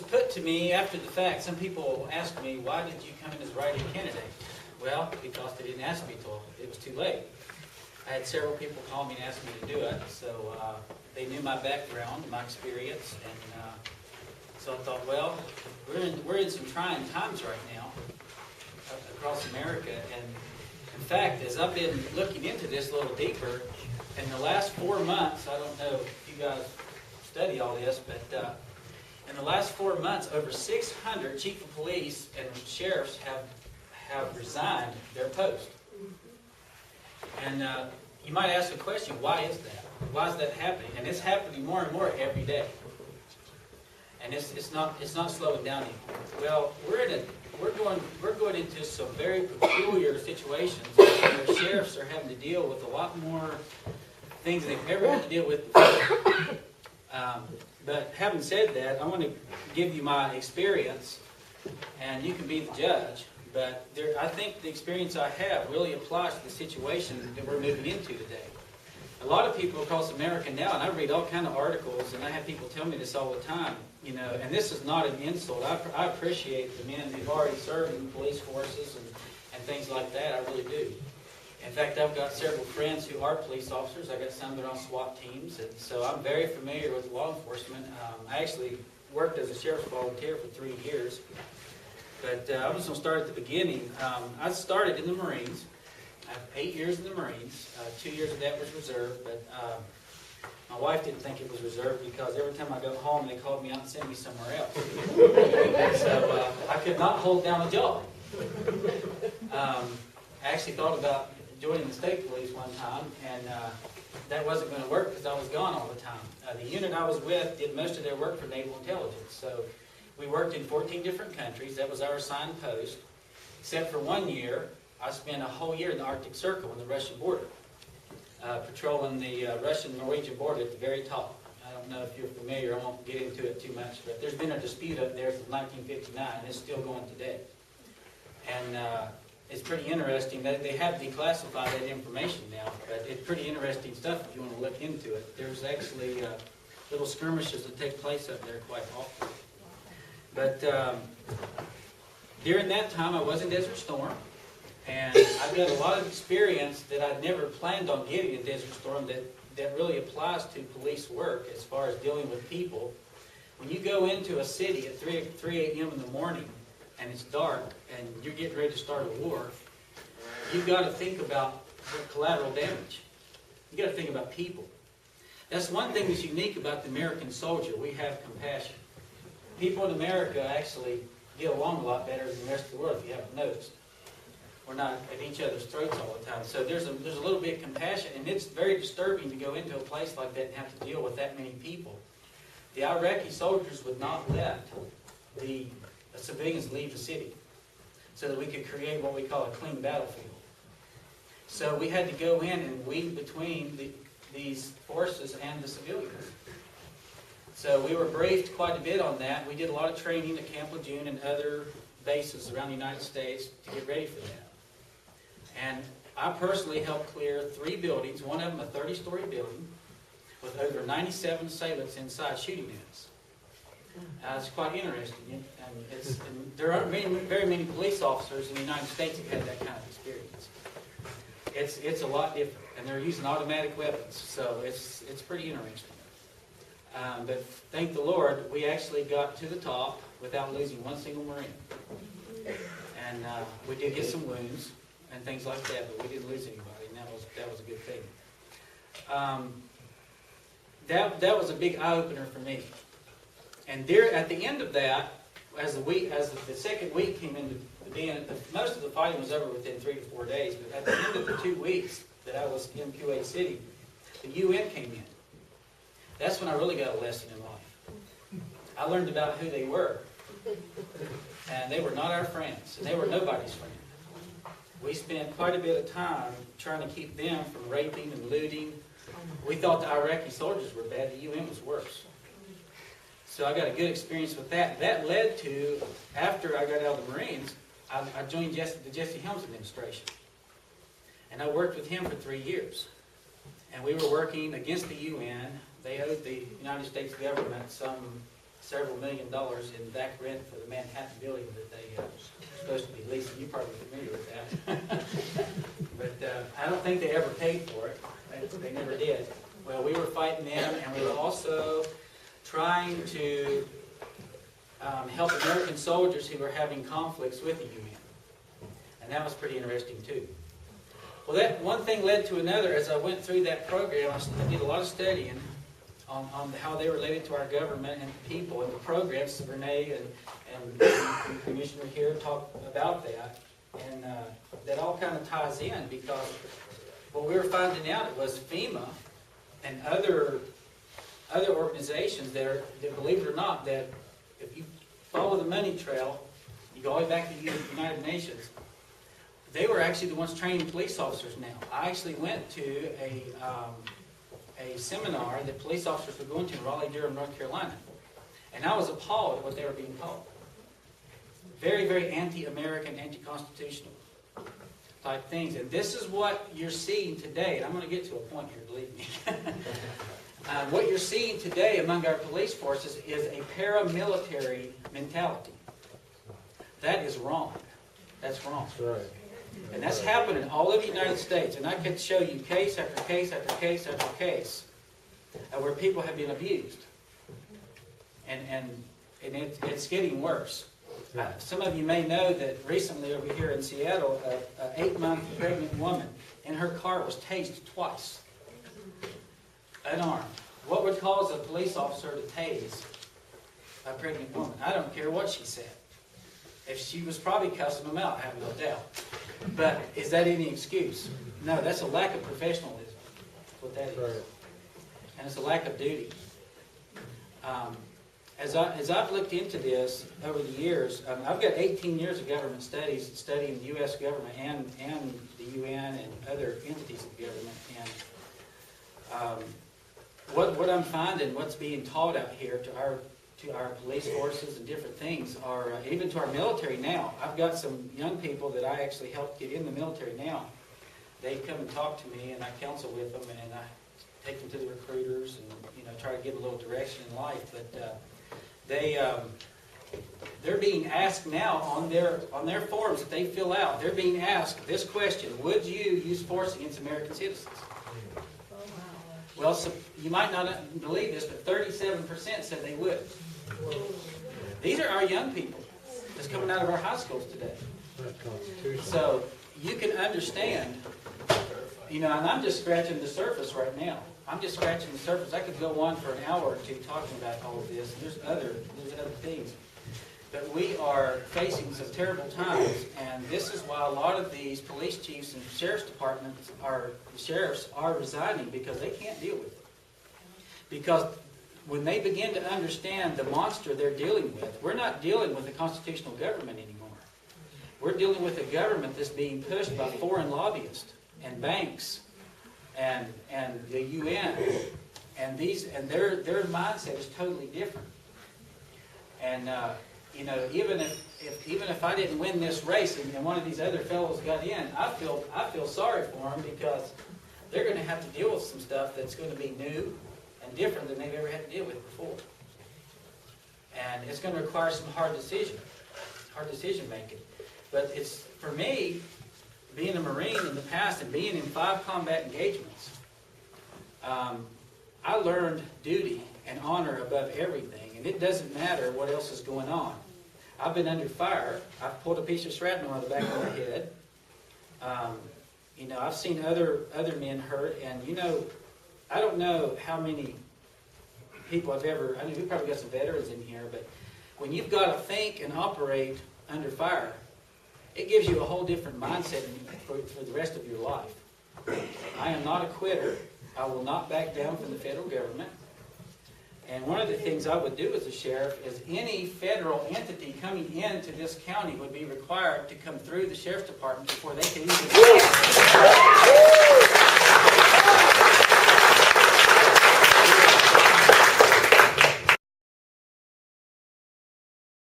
put to me after the fact. Some people ask me, why did you come in as write-in candidate? Well, because they didn't ask me till it was too late. I had several people call me and ask me to do it, so they knew my background, my experience, and so I thought, well, we're in some trying times right now across America, and in fact, as I've been looking into this a little deeper, in the last 4 months, I don't know if you guys study all this, but in the last 4 months, over 600 chief of police and sheriffs have resigned their post. And you might ask the question, why is that? Why is that happening? And it's happening more and more every day. And it's not slowing down anymore. Well, we're going into some very peculiar situations where sheriffs are having to deal with a lot more things they've ever had to deal with before. But having said that, I want to give you my experience, and you can be the judge. But I think the experience I have really applies to the situation that we're moving into today. A lot of people across America now, and I read all kinds of articles, and I have people tell me this all the time, you know, and this is not an insult. I appreciate the men who've already served in the police forces and things like that. I really do. In fact, I've got several friends who are police officers. I've got some that are on SWAT teams, and so I'm very familiar with law enforcement. I actually worked as a sheriff's volunteer for 3 years. But I'm just going to start at the beginning. I started in the Marines. I have 8 years in the Marines. 2 years of that was reserve, but my wife didn't think it was reserved because every time I go home, they called me out and sent me somewhere else. So I could not hold down a job. I actually thought about joining the state police one time, and that wasn't going to work because I was gone all the time. The unit I was with did most of their work for naval intelligence, so we worked in 14 different countries. That was our assigned post. Except for 1 year, I spent a whole year in the Arctic Circle on the Russian border, patrolling the Russian-Norwegian border at the very top. I don't know if you're familiar. I won't get into it too much, but there's been a dispute up there since 1959, and it's still going today. And it's pretty interesting that they have declassified that information now, but it's pretty interesting stuff if you want to look into it. There's actually little skirmishes that take place up there quite often. But during that time, I was in Desert Storm, and I've got a lot of experience that I'd never planned on getting in Desert Storm that really applies to police work as far as dealing with people. When you go into a city at 3 a.m. in the morning, and it's dark, and you're getting ready to start a war, you've got to think about collateral damage. You've got to think about people. That's one thing that's unique about the American soldier. We have compassion. People in America actually get along a lot better than the rest of the world, if you haven't noticed. We're not at each other's throats all the time. So there's a little bit of compassion, and it's very disturbing to go into a place like that and have to deal with that many people. The Iraqi soldiers would not let the civilians leave the city so that we could create what we call a clean battlefield. So we had to go in and weave between these forces and the civilians. So we were briefed quite a bit on that. We did a lot of training at Camp Lejeune and other bases around the United States to get ready for that. And I personally helped clear 3 buildings, one of them a 30-story building, with over 97 assailants inside shooting units. It's quite interesting. And there aren't very many police officers in the United States that have that kind of experience. It's a lot different, and they're using automatic weapons, so it's pretty interesting. But thank the Lord, we actually got to the top without losing one single Marine. And we did get some wounds and things like that, but we didn't lose anybody, and that was a good thing. That was a big eye-opener for me. And there, at the end of that, as the second week came into being, most of the fighting was over within 3 to 4 days, but at the end of the 2 weeks that I was in Kuwait City, the UN came in. That's when I really got a lesson in life. I learned about who they were. And they were not our friends, and they were nobody's friend. We spent quite a bit of time trying to keep them from raping and looting. We thought the Iraqi soldiers were bad, the UN was worse. So I got a good experience with that. That led to, after I got out of the Marines, I joined the Jesse Helms administration. And I worked with him for 3 years. And we were working against the UN. They owed the United States government some several $1 million in back rent for the Manhattan building that they were supposed to be leasing. You're probably familiar with that. But I don't think they ever paid for it. They never did. Well, we were fighting them, and we were also trying to help American soldiers who were having conflicts with the UN. And that was pretty interesting too. Well, that one thing led to another. As I went through that program, I did a lot of studying on how they related to our government and people and the programs. Renee and the commissioner here talked about that. And that all kind of ties in, because what we were finding out was FEMA and other organizations that believe it or not, that if you follow the money trail, you go all the way back to the United Nations, they were actually the ones training police officers now. I actually went to a seminar that police officers were going to in Raleigh-Durham, North Carolina. And I was appalled at what they were being taught. Very, very anti-American, anti-constitutional type things. And this is what you're seeing today. And I'm going to get to a point here, believe me. What you're seeing today among our police forces is a paramilitary mentality. That is wrong. That's wrong. That's right. And that's happening all over the United States. And I could show you case after case after case after case where people have been abused. And it's getting worse. Some of you may know that recently over here in Seattle, an 8-month pregnant woman in her car was tased twice. Unarmed. What would cause a police officer to tase a pregnant woman? I don't care what she said. If she was probably cussing them out, I have no doubt. But is that any excuse? No, that's a lack of professionalism. That's what that is. Right. And it's a lack of duty. As I've looked into this over the years, I've got 18 years of government studies, studying the U.S. government and the UN and other entities of government. And what I'm finding, what's being taught out here to our police forces and different things, are even to our military now. I've got some young people that I actually helped get in the military now. They come and talk to me, and I counsel with them, and I take them to the recruiters, and try to give a little direction in life. But they're being asked now on their forms that they fill out. They're being asked this question: would you use force against American citizens? Well, so you might not believe this, but 37% said they would. These are our young people that's coming out of our high schools today. So you can understand, and I'm just scratching the surface right now. I'm just scratching the surface. I could go on for an hour or two talking about all of this. There's other things. But we are facing some terrible times, and this is why a lot of these police chiefs and sheriff's departments sheriffs are resigning, because they can't deal with it. Because when they begin to understand the monster they're dealing with, we're not dealing with a constitutional government anymore. We're dealing with a government that's being pushed by foreign lobbyists and banks and the UN, and their mindset is totally different. And even if I didn't win this race and one of these other fellows got in, I feel sorry for them, because they're going to have to deal with some stuff that's going to be new and different than they've ever had to deal with before. And it's going to require some hard decision making. But it's, for me, being a Marine in the past and being in 5 combat engagements, I learned duty and honor above everything. And it doesn't matter what else is going on. I've been under fire. I've pulled a piece of shrapnel out of the back of my head. I've seen other men hurt, and I don't know how many people we probably got some veterans in here, but when you've got to think and operate under fire, it gives you a whole different mindset for the rest of your life. I am not a quitter. I will not back down from the federal government. And one of the things I would do as a sheriff is any federal entity coming into this county would be required to come through the sheriff's department before they can even